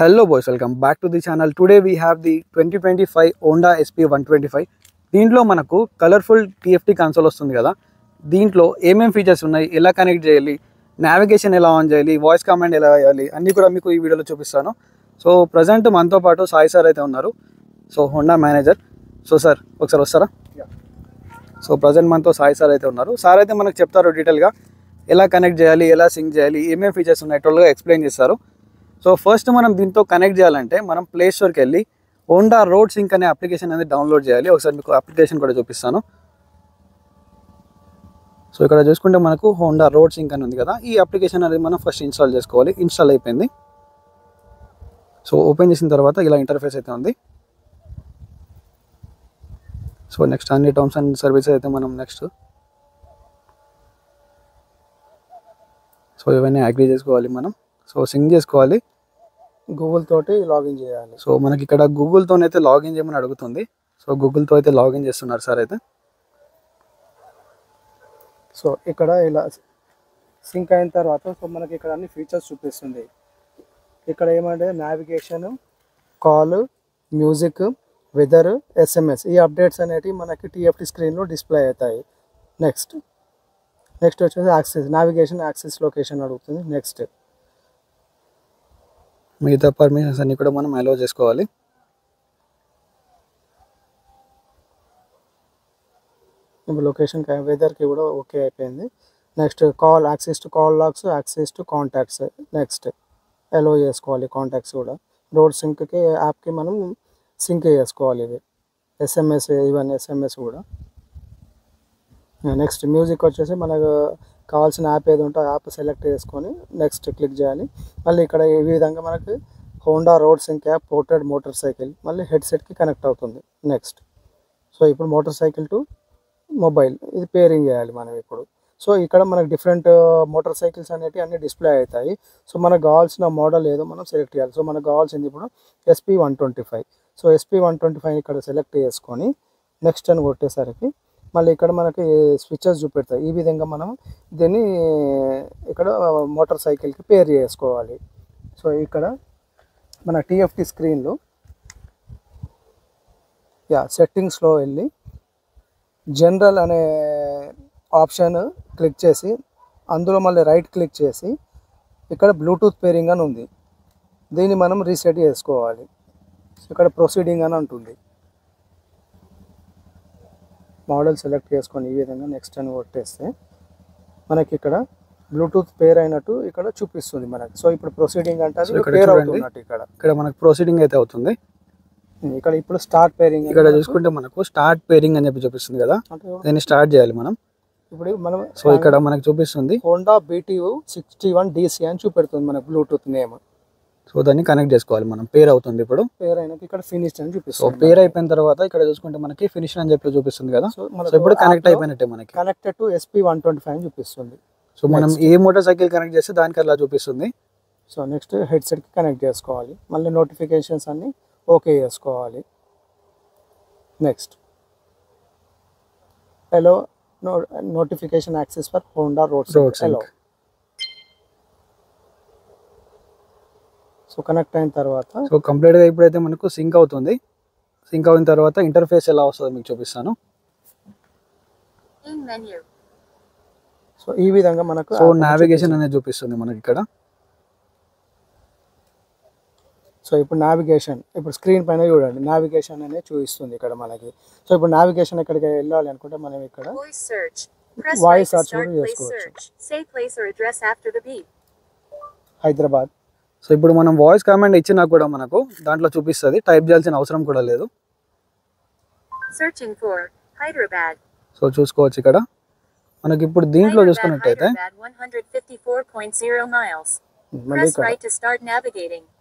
Hello boys, welcome back to the channel. Today we have the 2025 Honda SP125. దీంట్లో మనకు colourful TFT console వస్తుంది కదా. దీంట్లో ఏమేం ఫీచర్స్ ఉన్నాయి, ఎలా కనెక్ట్ చేయాలి, నావిగేషన్ ఎలా ఆన్ చేయాలి, వాయిస్ కమాండ్ ఎలా చేయాలి అన్నీ కూడా మీకు ఈ వీడియోలో చూపిస్తాను. సో ప్రజెంట్ మనతో పాటు సాయి సార్ అయితే ఉన్నారు. So Honda manager. So sir ఒకసారి వస్తారా? సో ప్రజెంట్ మనతో సాయి సార్ అయితే ఉన్నారు. సార్ అయితే మనకు చెప్తారు డీటెయిల్గా ఎలా కనెక్ట్ చేయాలి, ఎలా సింక్ చేయాలి, ఏమేం ఫీచర్స్ ఉన్నాయి టోటల్గా ఎక్స్ప్లెయిన్ చేస్తారు. సో ఫస్ట్ మనం దీంతో కనెక్ట్ చేయాలంటే మనం ప్లే స్టోర్కి వెళ్ళి హోండా రోడ్ సింక్ అనే అప్లికేషన్ అనేది డౌన్లోడ్ చేయాలి. ఒకసారి మీకు అప్లికేషన్ కూడా చూపిస్తాను. సో ఇక్కడ చూసుకుంటే మనకు హోండా రోడ్ సింక్ అని ఉంది కదా, ఈ అప్లికేషన్ అనేది మనం ఫస్ట్ ఇన్స్టాల్ చేసుకోవాలి. ఇన్స్టాల్ అయిపోయింది. సో ఓపెన్ చేసిన తర్వాత ఇలా ఇంటర్ఫేస్ అయితే ఉంది. సో నెక్స్ట్ అన్ని టర్మ్స్ అండ్ సర్వీసెస్ అయితే మనం నెక్స్ట్ సో ఇవన్నీ అగ్రీ చేసుకోవాలి మనం. సో సింక్ చేసుకోవాలి, గూగుల్ తోటి లాగిన్ చేయాలి. సో మనకి ఇక్కడ గూగుల్తోనైతే లాగిన్ చేయమని అడుగుతుంది. సో గూగుల్తో అయితే లాగిన్ చేస్తున్నారు సార్ అయితే. సో ఇక్కడ ఇలా సింక్ అయిన తర్వాత సో మనకి ఇక్కడ అన్ని ఫీచర్స్ చూపిస్తుంది. ఇక్కడ ఏమంటే navigation, call, music, weather, SMS ఈ అప్డేట్స్ అనేటివి మనకి TFT స్క్రీన్లో డిస్ప్లే అవుతాయి. నెక్స్ట్ వచ్చేసి యాక్సెస్, నావిగేషన్, యాక్సెస్ లొకేషన్ అడుగుతుంది. నెక్స్ట్ మిగతా పర్మిషన్స్ అన్ని కూడా మనం అలౌ చేసుకోవాలి. ఇప్పుడు లొకేషన్ వెదర్కి కూడా ఓకే అయిపోయింది. Next call, access to call logs, access to contacts. Next allow చేసుకోవాలి కాంటాక్ట్స్ కూడా. రోడ్ సింక్కి యాప్కి మనం సింక్ చేసుకోవాలి. ఇది SMS, ఇవన్నీ SMS కూడా. నెక్స్ట్ మ్యూజిక్ వచ్చేసి మనకు కావాల్సిన యాప్ ఏది ఉంటే ఆ యాప్ సెలెక్ట్ చేసుకొని నెక్స్ట్ క్లిక్ చేయాలి. మళ్ళీ ఇక్కడ ఈ విధంగా మనకి Honda road sync app ported motorcycle మళ్ళీ హెడ్సెట్కి కనెక్ట్ అవుతుంది. నెక్స్ట్ సో ఇప్పుడు మోటార్ సైకిల్ టు మొబైల్ ఇది పేరింగ్ చేయాలి మనం ఇప్పుడు. సో ఇక్కడ మనకు డిఫరెంట్ మోటార్ సైకిల్స్ అనేవి అన్ని డిస్ప్లే అవుతాయి. సో మనకు కావాల్సిన మోడల్ ఏదో మనం సెలెక్ట్ చేయాలి. సో మనకు కావాల్సింది ఇప్పుడు SP125. సో SP125 ఇక్కడ సెలెక్ట్ చేసుకొని నెక్స్ట్ అని కొట్టేసరికి మళ్ళీ ఇక్కడ మనకి స్విచెస్ చూపెడతాయి. ఈ విధంగా మనం దీన్ని ఇక్కడ మోటార్ సైకిల్కి పేర్ చేసుకోవాలి. సో ఇక్కడ మన TFT స్క్రీన్లో సెట్టింగ్స్లో వెళ్ళి జనరల్ అనే ఆప్షన్ క్లిక్ చేసి అందులో మళ్ళీ రైట్ క్లిక్ చేసి ఇక్కడ బ్లూటూత్ పేరింగ్ అని ఉంది, దీన్ని మనం రీసెట్ చేసుకోవాలి. ఇక్కడ ప్రొసీడింగ్ అని ఉంటుంది. మోడల్ సెలెక్ట్ చేసుకొని ఈ విధంగా నెక్స్ట్ అని కొట్టేస్తే మనకి ఇక్కడ బ్లూటూత్ పేర్ అయినట్టు ఇక్కడ చూపిస్తుంది మనకి. సో ఇప్పుడు ప్రొసీడింగ్ అంటే అది పేర్ అవుతున్నట్టు ఇక్కడ మనకు ప్రొసీడింగ్ అయితే అవుతుంది. ఇక్కడ ఇప్పుడు స్టార్ట్ పేరింగ్ ఇక్కడ చూసుకుంటే మనకు స్టార్ట్ పేరింగ్ అని చెప్పి చూపిస్తుంది కదా, దీన్ని స్టార్ట్ చేయాలి మనం. ఇప్పుడు మనం సో ఇక్కడ మనకు చూపిస్తుంది హోండా BTU 61DC అని చూపెడుతుంది మన బ్లూటూత్ నేమ్. సో దాన్ని కనెక్ట్ చేసుకోవాలి మనం. పేర్ అవుతుంది ఇప్పుడు. పేర్ అయినాక ఇక్కడ ఫినిష్డ్ అని సో చూపిస్తుంది. పేర్ అయిపోయిన తర్వాత ఇక్కడ చూసుకుంటే మనకి ఫినిష్ అని చెప్పి చూపిస్తుంది కదా. సో ఇప్పుడు కనెక్ట్ అయిపోయినట్టే మనకి. కనెక్టెడ్ టు SP125 అని చూపిస్తుంది. సో మనం ఏ మోటార్ సైకిల్ కనెక్ట్ చేస్తే దానికి అలా చూపిస్తుంది. సో నెక్స్ట్ హెడ్సెట్కి కనెక్ట్ చేసుకోవాలి. మళ్ళీ నోటిఫికేషన్స్ అన్ని ఓకే చేసుకోవాలి. Next hello notification access for Honda road sync. So connect అయిన తర్వాత సో కంప్లీట్గా ఇప్పుడైతే మనకు సింక్ అవుతుంది. సింక్ అయిన తర్వాత ఇంటర్ఫేస్ ఎలా వస్తుందో మీకు చూపిస్తాను. సో ఈ విధంగా మనకు సో నావిగేషన్ అనేది చూపిస్తుంది మనకి ఇక్కడ. సో ఇప్పుడు నావిగేషన్ ఇప్పుడు స్క్రీన్ పైన చూడండి, నావిగేషన్ అనేది చూపిస్తుంది ఇక్కడ మనకి. సో ఇప్పుడు నావిగేషన్ ఎక్కడికి వెళ్ళాలి అనుకుంటే మనం ఇక్కడ వాయిస్ సెర్చ్ కూడా చేసుకోవచ్చు. హైదరాబాద్. సో ఇప్పుడు మనం వాయిస్ కమాండ్ ఇచ్చినా కూడా మనకు దాంట్లో చూపిస్తుంది, టైప్ చేయాల్సిన అవసరం కూడా లేదు. సో చూసుకోవచ్చు ఇక్కడ మనకి. ఇప్పుడు దీంట్లో చూసుకున్నట్టయితే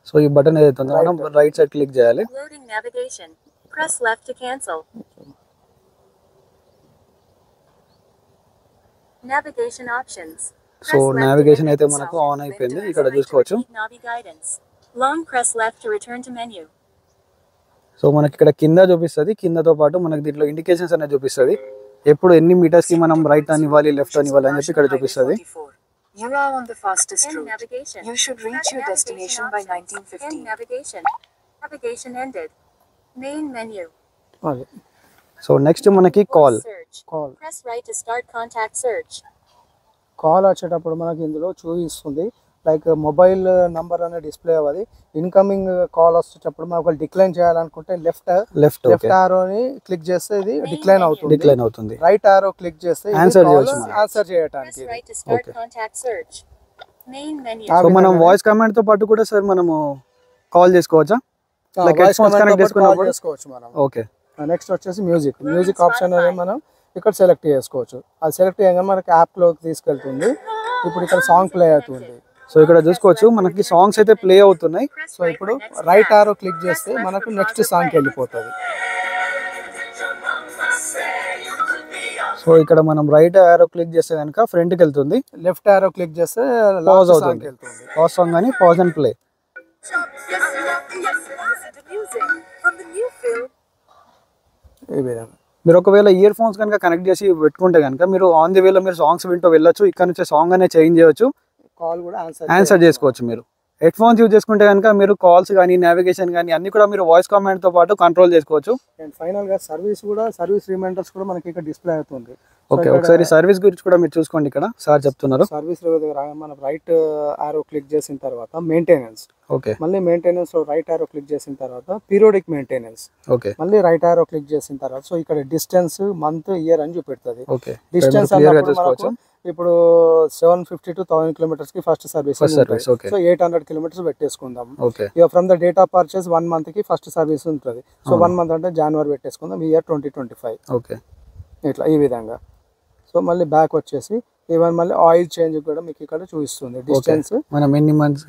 సో ఈ బటన్ ఏదైతే ఉందో మనం రైట్ సైడ్ క్లిక్ చేయాలి. సో నావిగేషన్ అయితే మనకు ఆన్ అయిపోయింది. ఇక్కడ చూసుకోవచ్చు. సో మనకి ఇక్కడ కింద చూపిస్తుంది, కిందతో పాటు మనకి దీంట్లో ఇండికేషన్స్ అనేది చూపిస్తుంది. ఎప్పుడు ఎన్ని మీటర్స్ కి మనం రైట్ అని ఇవ్వాలి, లెఫ్ట్ అని ఇవ్వాలి అని చెప్పి ఇక్కడ చూపిస్తుంది. You are on the fastest End route. navigation. You should reach your destination by End 1915. navigation. Navigation ended. Main menu. అది సో నెక్స్ట్ మనకి call. Voice search. Call. Press right to start contact search. Call వచ్చేటప్పుడు మనకి ఇందులో చూపిస్తుంది like mobile number అనే display అవ్వదు. Incoming call వచ్చేటప్పుడు మనం ఒకవేళ డిక్లైన్ చేయాలనుకుంటే లెఫ్ట్ లెఫ్ట్ ఆరోని క్లిక్ చేస్తే ఇది డిక్లైన్ అవుతుంది. రైట్ ఆరో క్లిక్ చేస్తే ఆన్సర్ చేయొచ్చు. ఆన్సర్ Press చేయడానికి right to start Okay. contact search. Main menu. So మనం వాయిస్ కమాండ్ తో పాటు కూడా సార్ మనము కాల్ చేసుకోవచ్చా? Like headphones connect చేసుకున్నప్పుడు? చేసుకోవచ్చు మనం. ఓకే. నెక్స్ట్ వచ్చేసి మ్యూజిక్ ఆప్షన్ అనేది మనం ఇక్కడ సెలెక్ట్ చేసుకోవచ్చు. అది సెలెక్ట్ చేయగానే మనకి యాప్లోకి తీసుకెళ్తుంది. ఇప్పుడు ఇక్కడ సాంగ్ ప్లే అవుతుంది. సో ఇక్కడ చూసుకోవచ్చు మనకి సాంగ్స్ అయితే ప్లే అవుతున్నాయి. సో ఇప్పుడు రైట్ ఆరో క్లిక్ చేస్తే మనకు నెక్స్ట్ సాంగ్కి వెళ్ళిపోతుంది. సో ఇక్కడ మనం రైట్ ఆరో క్లిక్ చేస్తే కనుక ఫ్రంట్ కి వెళ్తుంది. లెఫ్ట్ ఆరో క్లిక్ చేస్తే పాజ్ లాస్ట్ అవుతుంది. సాంగ్కి వెళ్తుంది. పాజ్ సాంగ్ అని పాజ్ అండ్ ప్లే. ఈ విధంగా మీరు ఒకవేళ ఇయర్ ఫోన్స్ కనుక కనెక్ట్ చేసి పెట్టుకుంటే కనుక మీరు ఆన్ ది వేలో మీరు సాంగ్స్ వింటూ వెళ్ళొచ్చు. ఇక్కడ నుంచి సాంగ్ అనేది చేంజ్ చేయొచ్చు, కాల్ కూడా ఆన్సర్ చేసుకోవచ్చు. మీరు హెడ్ ఫోన్స్ యూజ్ చేసుకుంటే కనుక మీరు కాల్స్ కానీ నావిగేషన్ కానీ అన్ని కూడా మీరు వాయిస్ కమాండ్ తో పాటు కంట్రోల్ చేసుకోవచ్చు. అండ్ ఫైనల్ గా సర్వీస్ రిమైండర్స్ కూడా మనకి ఇక్కడ డిస్ప్లే అవుతుంది. ఓకే, ఒకసారి సర్వీస్ గురించి కూడా మీరు చూసుకోండి. ఇక్కడ సార్ చెప్తున్నారు సర్వీస్ దగ్గర మనం రైట్ ఆరో క్లిక్ చేసిన తర్వాత మెయింటెనెన్స్, ఓకే మళ్ళీ మెయింటెనెన్స్ లో రైట్ ఆరో క్లిక్ చేసిన తర్వాత పీరియాడిక్ మెయింటెనెన్స్, ఓకే మళ్ళీ రైట్ ఆరో క్లిక్ చేసిన తర్వాత సో ఇక్కడ డిస్టెన్స్ మంత్ ఇయర్ అని చూపెడుతుంది. ఓకే డిస్టెన్స్ క్లియర్ గా అన్నప్పుడు చూసుకోవచ్చు. మనకు ఇప్పుడు 750 to 1000 kilometers కి first service service okay so 800 kilometers పెట్టేసుకుందాం. ఓకే ఇక from the date of purchase 1 month కి ఫస్ట్ సర్వీస్ ఉంటుంది. సో 1 month అంటే జనవరి పెట్టేసుకుందాం, ఇయర్ 2025 ఓకే ఇట్లా ఈ విధంగా. సో మళ్ళీ బ్యాక్ వచ్చేసి ఈవెన్ మళ్ళీ ఆయిల్ చేంజ్ కూడా మీకు ఇక్కడ చూపిస్తుంది డిస్టెన్స్. మనం ఎన్ని మంత్స్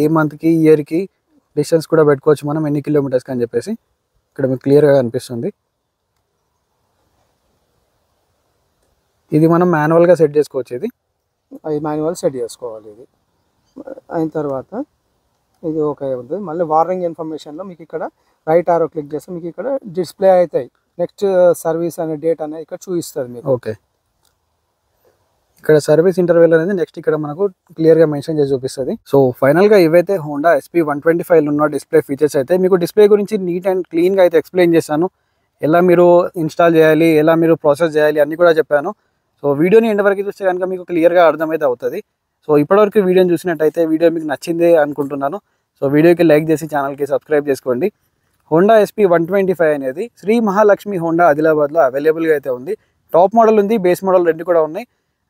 ఏ మంత్ కి ఇయర్ కి డిస్టెన్స్ కూడా పెట్టుకోవచ్చు మనం ఎన్ని కిలోమీటర్స్ అని చెప్పేసి ఇక్కడ మీకు క్లియర్ గా కనిపిస్తుంది. ఇది మనం మాన్యువల్ గా సెట్ చేసుకోవచ్చు. ఇది మాన్యువల్ సెట్ చేసుకోవాలి. ఇది అయిన తర్వాత ఇది ఓకే ఉంటుంది. మళ్ళీ వార్నింగ్ ఇన్ఫర్మేషన్లో మీకు ఇక్కడ రైట్ ఆరో క్లిక్ చేస్తే మీకు ఇక్కడ డిస్ప్లే అవుతాయి. నెక్స్ట్ సర్వీస్ అనే డేట్ అనేది ఇక్కడ చూపిస్తుంది మీకు. ఓకే ఇక్కడ సర్వీస్ ఇంటర్వెల్ అనేది నెక్స్ట్ ఇక్కడ మనకు క్లియర్ గా మెన్షన్ చేసి చూపిస్తుంది. సో ఫైనల్ గా ఇవైతే హోండా SP 125 ఉన్న డిస్ప్లే ఫీచర్స్ అయితే మీకు డిస్ప్లే గురించి నీట్ అండ్ క్లీన్ గా అయితే ఎక్స్ప్లెయిన్ చేశాను. ఎలా మీరు ఇన్స్టాల్ చేయాలి, ఎలా మీరు ప్రాసెస్ చేయాలి అన్ని కూడా చెప్పాను. సో వీడియోని ఎండ్ వరకు చూస్తే కనుక మీకు క్లియర్గా అర్థమైతే అవుతుంది. సో ఇప్పటివరకు వీడియోని చూసినట్టయితే వీడియో మీకు నచ్చిందే అనుకుంటున్నాను. సో వీడియోకి లైక్ చేసి ఛానల్కి సబ్స్క్రైబ్ చేసుకోండి. హోండా SP 125 అనేది శ్రీ మహాలక్ష్మి హోండా ఆదిలాబాద్లో అవైలబుల్గా అయితే ఉంది. టాప్ మోడల్ ఉంది, బేస్ మోడల్ రెండు కూడా ఉన్నాయి.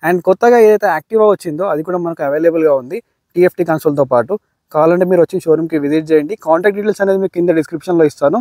అండ్ కొత్తగా ఏదైతే యాక్టివా వచ్చిందో అది కూడా మనకు అవైలబుల్గా ఉంది TFT కన్సోల్తో పాటు. కావాలంటే మీరు వచ్చి షోరూమ్కి విజిట్ చేయండి. కాంటాక్ట్ డీటెయిల్స్ అనేది మీకు కింద డిస్క్రిప్షన్లో ఇస్తాను.